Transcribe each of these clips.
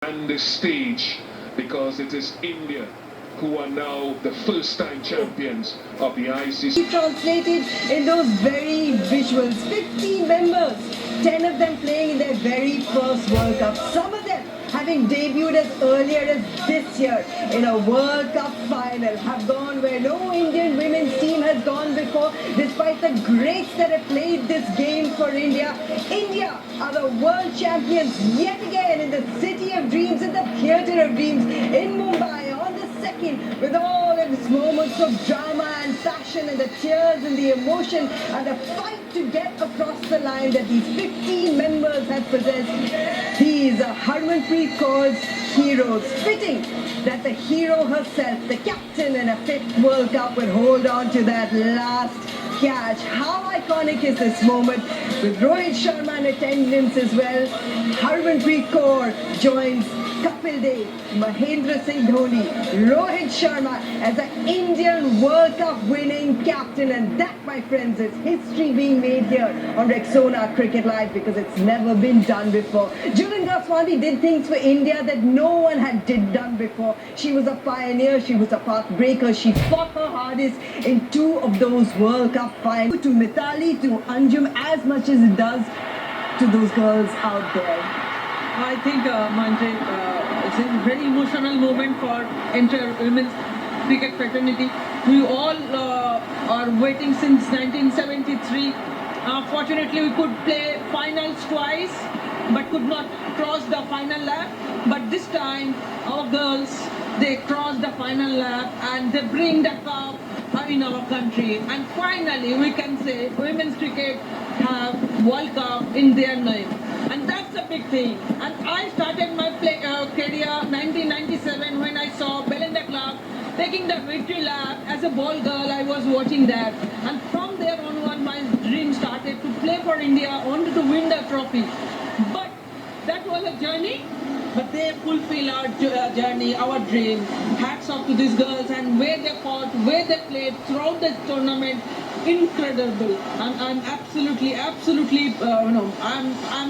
and the stage, because it is India who are now the first-time champions of the ICC. Translated in those very visuals, 15 members, 10 of them playing in their very first World Cup. Some of them having debuted as earlier as this year in a World Cup final, have gone where no Indian women's team has gone before, despite the greats that have played this game for India. India are the world champions yet again in the city of dreams, in the theatre of dreams, in Mumbai on the 2nd, with all its moments of drama and passion and the tears and the emotion and the fight to get across the line that these 15 members have possessed. These are Harmanpreet Kaur's heroes. Fitting that the hero herself, the captain in a 5th World Cup, would hold on to that last catch. How iconic is this moment, with Rohit Sharma in attendance as well. Harmanpreet Kaur joins Kapil Dev, Mahendra Singh Dhoni, Rohit Sharma as an Indian World Cup winning captain, and that, my friends, is history being made here on Rexona Cricket Live, because it's never been done before. Julian Goswami did things for India that no one had done before. She was a pioneer, she was a path breaker, she fought her hardest in 2 of those World Cup finals. To Mithali, to Anjum, as much as it does to those girls out there. I think, Manje, it's a very emotional moment for entire women's cricket fraternity. We all are waiting since 1973. Fortunately, we could play finals twice, but could not cross the final lap. But this time, our girls, they crossed the final lap and they bring the cup in our country. And finally, we can say women's cricket have World Cup in their name. And that's a big thing. And I started my career 1997 when I saw Belinda Clark taking the victory lap. As a ball girl, I was watching that. And from there onward, my dream started to play for India. I wanted to win the trophy. But that was a journey. But they fulfill our journey, our dream. Hats off to these girls, and where they fought, where they played throughout the tournament, incredible. I'm absolutely, I'm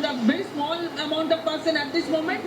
a very small amount of person at this moment,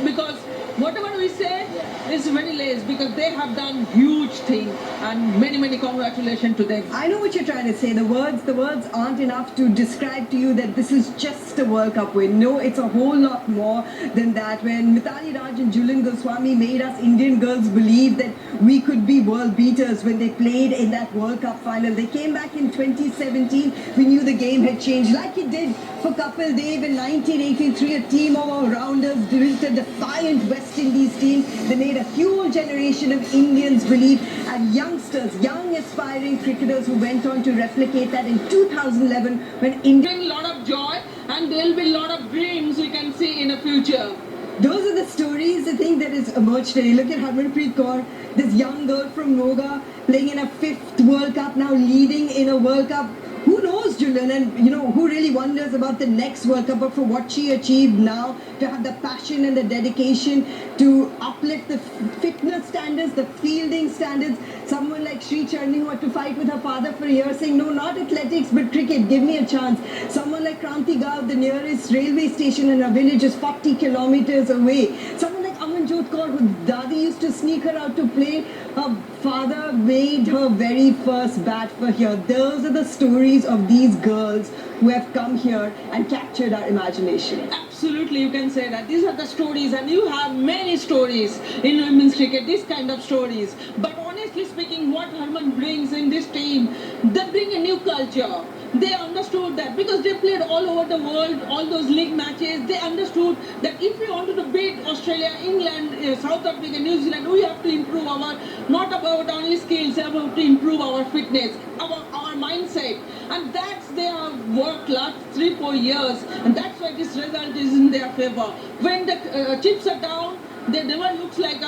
because whatever we say is very less, because they have done huge things, and many congratulations to them. I know what you're trying to say. The words aren't enough to describe to you that this is just a World Cup win. No, it's a whole lot more than that. When Mithali Raj and Julian Goswami made us Indian girls believe that we could be world beaters when they played in that World Cup final. They came back in 2017. We knew the game had changed, like it did for Kapil Dev in 1983. A team of all-rounders, a defiant West Indies team. They made a huge generation of Indians believe, and youngsters, young aspiring cricketers who went on to replicate that in 2011 when India... Bring a lot of joy, and there will be a lot of dreams we can see in the future. Those are the stories, I think, that has emerged today. Look at Harmanpreet Kaur, this young girl from Noga, playing in a 5th World Cup, now leading in a World Cup. Who knows, Julian, and who really wonders about the next World Cup, but for what she achieved now, to have the passion and the dedication to uplift the fitness standards, the fielding standards. Someone like Sri Charni, who had to fight with her father for a year, saying, no, not athletics, but cricket, give me a chance. Someone like Kranti Gav, the nearest railway station in her village is 40 kilometers away. Someone like Amanjot Kaur, who Dadi used to sneak her out to play. Her father made her very first bat for here. Those are the stories of these girls who have come here and captured our imagination. Absolutely, you can say that. These are the stories, and you have many stories in women's cricket, these kind of stories. But honestly speaking, what Harman brings in this team, they bring a new culture. They understood that, because they played all over the world, all those league matches. They understood that if we wanted to beat Australia, England, South Africa, New Zealand, we have to improve not about only skills, about to improve our fitness, our mindset. And that's their work last 3-4 years. And that's why this result is in their favor. When the chips are down, they never looks like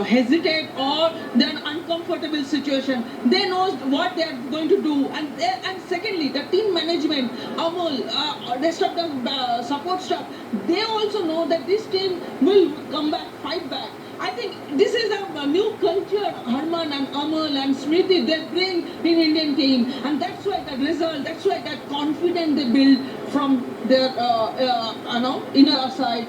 hesitate or they're in an uncomfortable situation. They know what they are going to do. And secondly, the team management, Amol, rest of the support staff, they also know that this team will come back, fight back. I think this is a new culture Harman and Amal and Smriti they bring in Indian team, and that's why the result, that's why that confidence they build from their inner side.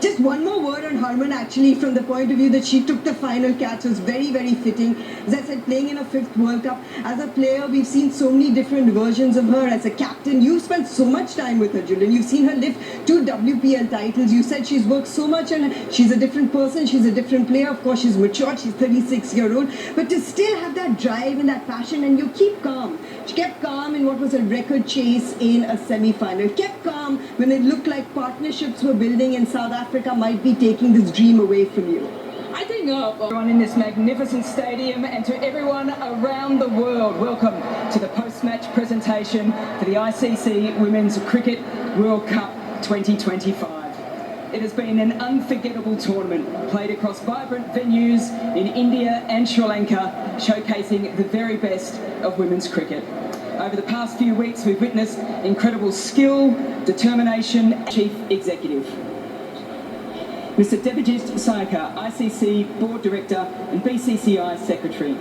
Just one more word on Harman, actually, from the point of view that she took the final catch was very, very fitting. As I said, playing in her 5th World Cup. As a player, we've seen so many different versions of her. As a captain, you've spent so much time with her, Julian. You've seen her lift 2 WPL titles. You said she's worked so much and she's a different person. She's a different player. Of course, she's matured. She's 36-year-old. But to still have that drive and that passion, and you keep calm. She kept calm in what was a record chase in a semi-final. Kept calm when it looked like partnerships were building and South Africa might be taking this dream away from you. I think everyone in this magnificent stadium and to everyone around the world, welcome to the post-match presentation for the ICC Women's Cricket World Cup 2025. It has been an unforgettable tournament, played across vibrant venues in India and Sri Lanka, showcasing the very best of women's cricket. Over the past few weeks, we've witnessed incredible skill, determination. Chief Executive Mr. Devajit Sayakar, ICC Board Director and BCCI Secretary.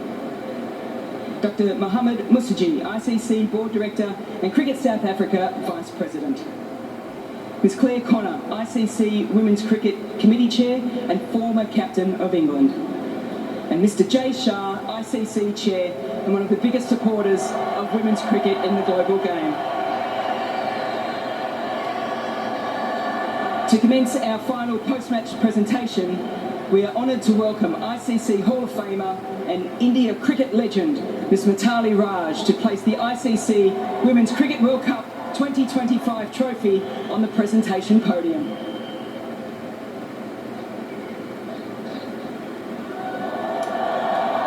Dr. Mohammed Musaji, ICC Board Director and Cricket South Africa Vice President. Ms. Claire Connor, ICC Women's Cricket Committee Chair and former Captain of England. And Mr. Jay Shah, ICC Chair and one of the biggest supporters of women's cricket in the global game. To commence our final post-match presentation, we are honoured to welcome ICC Hall of Famer and India cricket legend, Ms. Mithali Raj, to place the ICC Women's Cricket World Cup 2025 trophy on the presentation podium.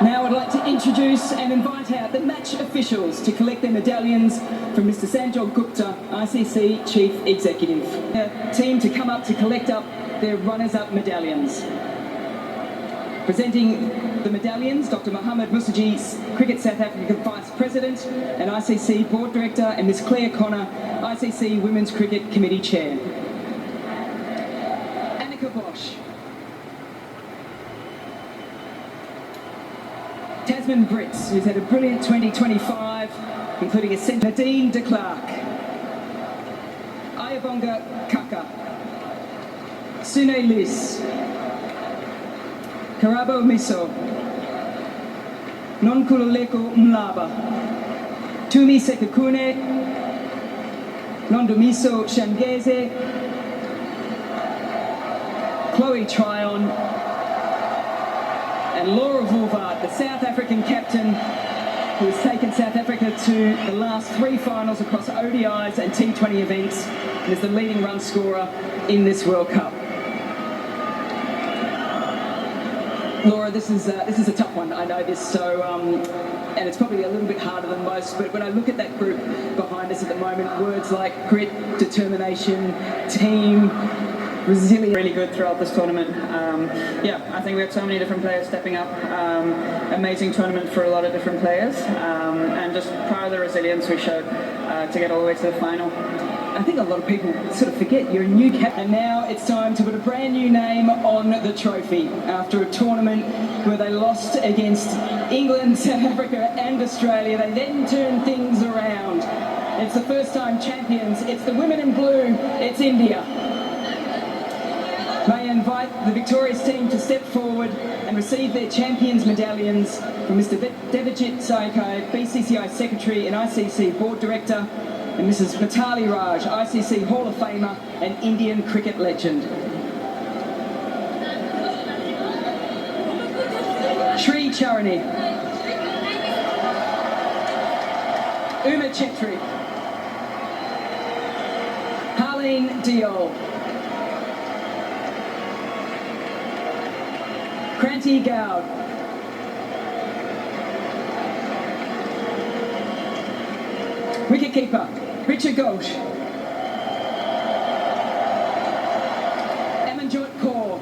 Now I'd like to introduce and invite out the match officials to collect their medallions from Mr. Sanjog Gupta, ICC Chief Executive. The team to come up to collect up their runners-up medallions. Presenting the medallions, Dr. Mohammed Musaji, Cricket South Africa Vice President and ICC Board Director, and Ms. Claire Connor, ICC Women's Cricket Committee Chair. Annika Bosch. Tasman Brits, who's had a brilliant 2025, including a centre. Nadine de Klerk. Ayabonga Kaka. Sune Lis. Karabo Miso. Nonkululeko Mlaba. Tumi Sekakune. Nondumiso Shangeze. Chloe Tryon. And Laura Vulvard, the South African captain who has taken South Africa to the last 3 finals across ODIs and T20 events and is the leading run scorer in this World Cup. Laura, this is a tough one, I know this, so, and it's probably a little bit harder than most, but when I look at that group behind us at the moment, words like grit, determination, team, resilient. Really good throughout this tournament. Yeah, I think we had so many different players stepping up. Amazing tournament for a lot of different players, and just proud of the resilience we showed to get all the way to the final. I think a lot of people sort of forget you're a new captain. And now it's time to put a brand new name on the trophy after a tournament where they lost against England, South Africa and Australia. They then turned things around. It's the first time champions. It's the women in blue. It's India. May I invite the victorious team to step forward and receive their champions' medallions from Mr. Devajit Sayakar, BCCI Secretary and ICC Board Director, and Mrs. Mithali Raj, ICC Hall of Famer and Indian cricket legend. Sri Charani, Uma Chetri, Harleen Diol, Kranti Goud, wicketkeeper Richard Ghosh, Amanjot Kaur,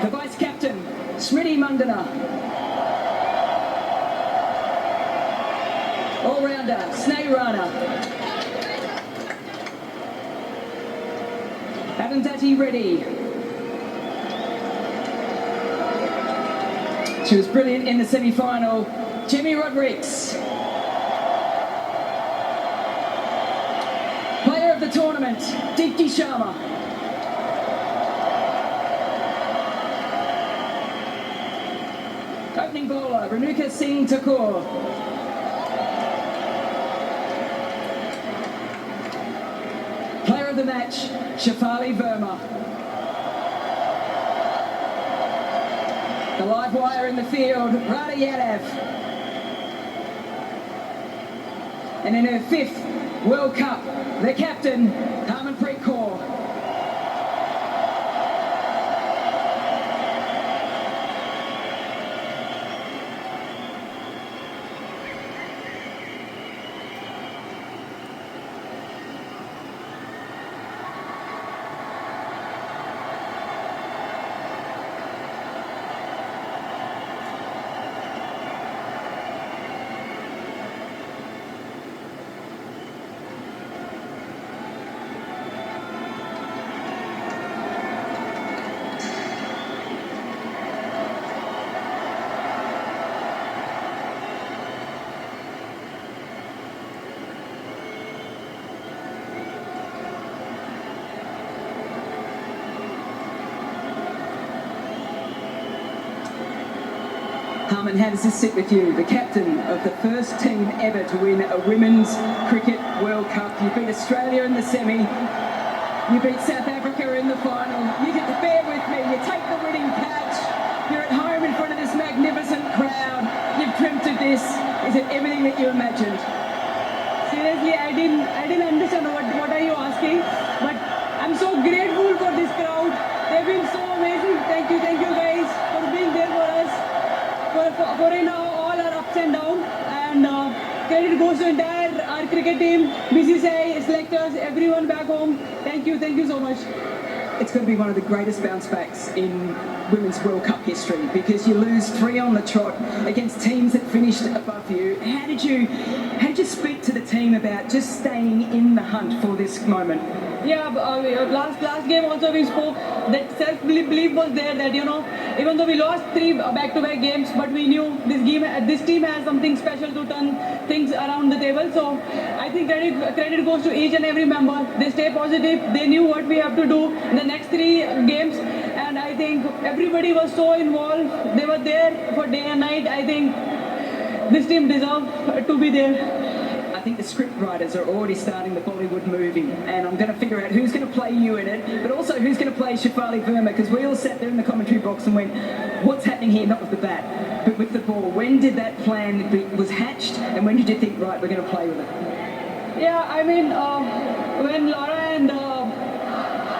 the vice captain Smriti Mandana, all-rounder Sneh Rana, Arundhati Reddy. She was brilliant in the semi-final. Jimmy Rodrigues. Player of the tournament, Sharma. Opening bowler, Renuka Singh Thakur. Player of the match, Shefali Verma. The live wire in the field, Radha Yadav. And in her 5th World Cup, the captain, Harmanpreet Kaur. Harman, how does this sit with you? The captain of the first team ever to win a Women's Cricket World Cup. You beat Australia in the semi. You beat South Africa in the final. You get to bear with me. You take the winning catch. You're at home in front of this magnificent crowd. You've dreamt of this. Is it everything that you imagined? Seriously, I didn't understand what are you asking, but I'm so grateful for this crowd. They've been so amazing. Thank you guys for being there for us. For all our ups and downs, and credit goes to our cricket team, BCCI, selectors, everyone back home. Thank you so much. It's going to be one of the greatest bounce backs in Women's World Cup history because you lose 3 on the trot against teams that finished above you. How did you speak to the team about just staying in the hunt for this moment? Yeah, last game also we spoke that self-belief was there that, even though we lost 3 back-to-back games, but we knew this team has something special to turn things around the table. So I think credit goes to each and every member. They stay positive. They knew what we have to do in the next 3 games, and I think everybody was so involved. They were there for day and night. I think this team deserves to be there. I think the script writers are already starting the Bollywood movie, and I'm going to figure out who's going to play you in it, but also who's going to play Shefali Verma, because we all sat there in the commentary box and went, what's happening here? Not with the bat, but with the ball. When did that plan was hatched, and when did you think, right, we're going to play with it? Yeah, I mean, when Laura and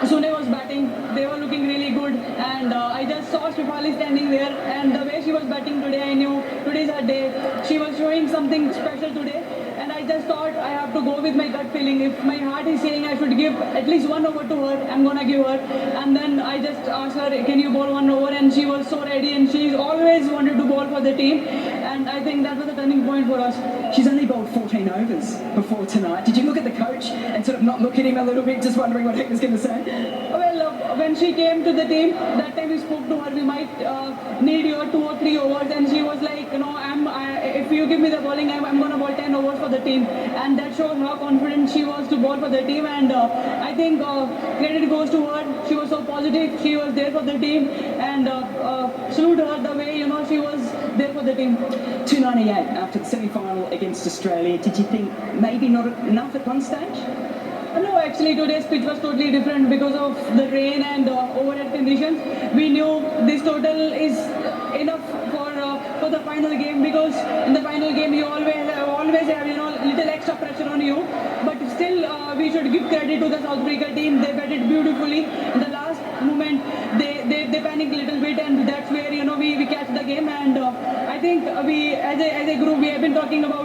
Sune was batting, they were looking really good, and I just saw Shefali standing there, and the way she was batting today, I knew today's her day. She was showing something special today. And I just thought I have to go with my gut feeling. If my heart is saying I should give at least 1 over to her, I'm going to give her. And then I just asked her, can you bowl 1 over? And she was so ready, and she's always wanted to bowl for the team. And I think that was a turning point for us. She's only bowled 14 overs before tonight. Did you look at the coach and sort of not look at him a little bit, just wondering what he was going to say? Well, when she came to the team, that time we spoke to her, we might need your 2 or 3 overs. And she was like, if you give me the bowling, I'm going to bowl 10 overs for the team, and that shows how confident she was to bowl for the team. And I think credit goes to her. She was so positive. She was there for the team, and salute her the way she was there for the team. 298 after the semi-final against Australia. Did you think maybe not enough at one stage? No, actually today's pitch was totally different because of the rain and overhead conditions. We knew this total is enough for the final game, because in the final game you always have little extra pressure on you. But still, we should give credit to the South Africa team. They batted beautifully. In the last moment, they panicked a little bit, and that's where we catch the game. And I think we as a group we have been talking about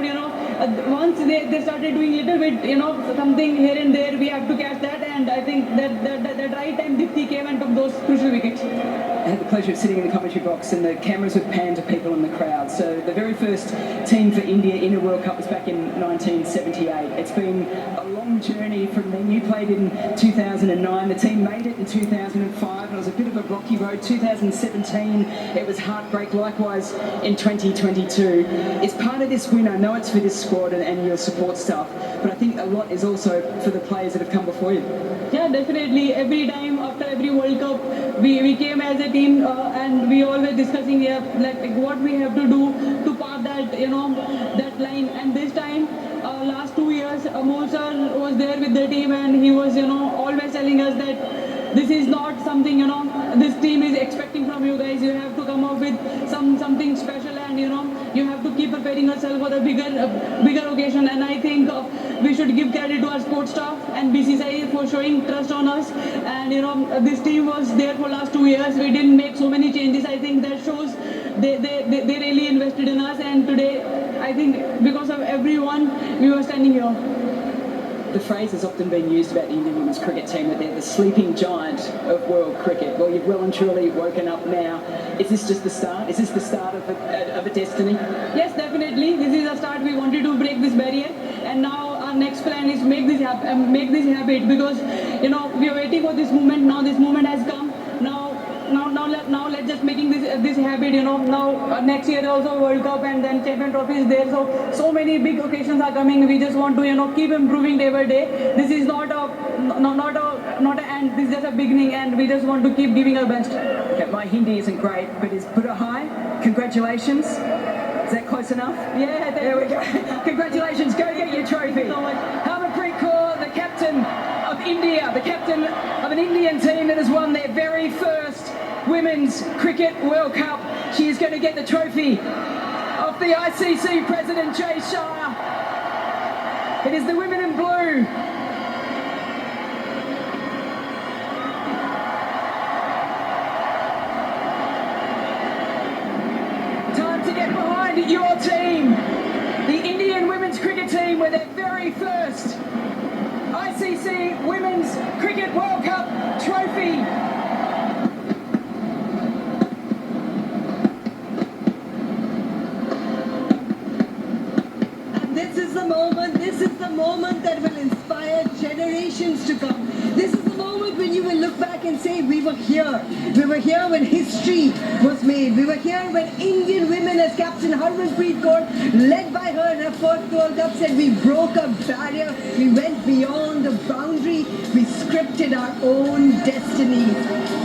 once they started doing little bit something here and there, we have to catch that. And I think that right time Dipti came and took those crucial wickets. I had the pleasure of sitting in the commentary box, and the cameras would pan to people in the crowd. So the very first team for India in a World Cup was back in 1978. It's been a long journey from then. You played in 2009. The team made it in 2005. And it was a bit of a rocky road. 2017, it was heartbreak. Likewise in 2022. It's part of this win. I know it's for this squad and your support staff, but I think a lot is also for the players that have come before you. Yeah, definitely. Every time after every World Cup, we came as a team and we always discussing like what we have to do to pass that that line. And this time, last 2 years, Molsar was there with the team and he was always telling us that this is not something this team is expecting from you guys. You have to come up with something special and you have to keep preparing yourself for the bigger occasion. And I think we should give credit to our sports staff and BCCI for showing trust on us. And this team was there for last 2 years. We didn't make so many changes. I think that shows they really invested in us. And today, I think because of everyone, we were standing here. The phrase has often been used about the Indian women's cricket team that they're the sleeping giant of world cricket. Well, you've well and truly woken up now. Is this just the start? Is this the start of a destiny? Yes, definitely. This is a start. We wanted to break this barrier, and now our next plan is make this habit because we are waiting for this moment. Now this moment has come. Now let's just making this habit. Now next year also World Cup and then Champion Trophy is there. So many big occasions are coming. We just want to keep improving day by day. This is not an end. This is just a beginning, and we just want to keep giving our best. Okay, my Hindi isn't great, but it's Buddha High. Congratulations. Is that close enough? Yeah, there we go. Congratulations. Go get your trophy. Thank you so much. Harmanpreet Kaur, the captain of India, the captain of an Indian team that has won their very first Women's Cricket World Cup. She is going to get the trophy of the ICC President Jay Shah. It is the women in blue. Time to get behind your team. The Indian women's cricket team with their very first ICC Women's Cricket World Cup trophy. This is the moment that will inspire generations to come. This is the moment when you will look back and say, we were here. We were here when history was made. We were here when Indian women, as Captain Harmanpreet Kaur, led by her in her first World Cup, said we broke a barrier. We went beyond the boundary. We scripted our own destinies.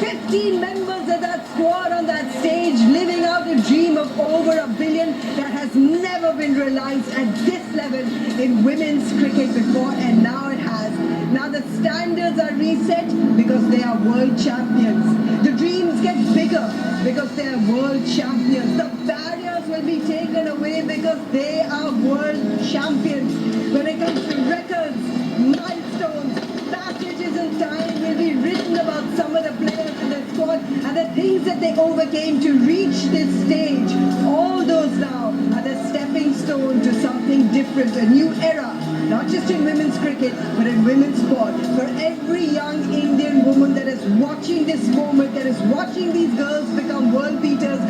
15 members of that squad on that stage, living out a dream of over $1 billion that has never been realized at this level in women's cricket before, and now it has. Now the standards are reset because they are world champions. The dreams get bigger because they are world champions. The barriers will be taken away because they are world champions. When it comes to records, milestones, passages in time will be written about some of the players in the squad and the things that they overcame to reach this stage. All those now are the stepping stone to something different, a new era, not just in women's cricket, but in women's sport. For every young Indian woman that is watching this moment, that is watching these girls become world beaters,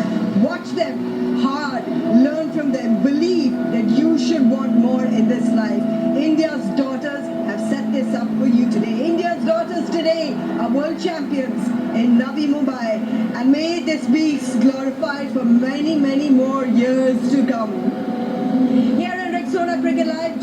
watch them hard, learn from them, believe that you should want more in this life. India's daughters have set this up for you today. India's daughters today are world champions in Navi Mumbai, and may this be glorified for many, many more years to come. Here in Rexona Cricket Live,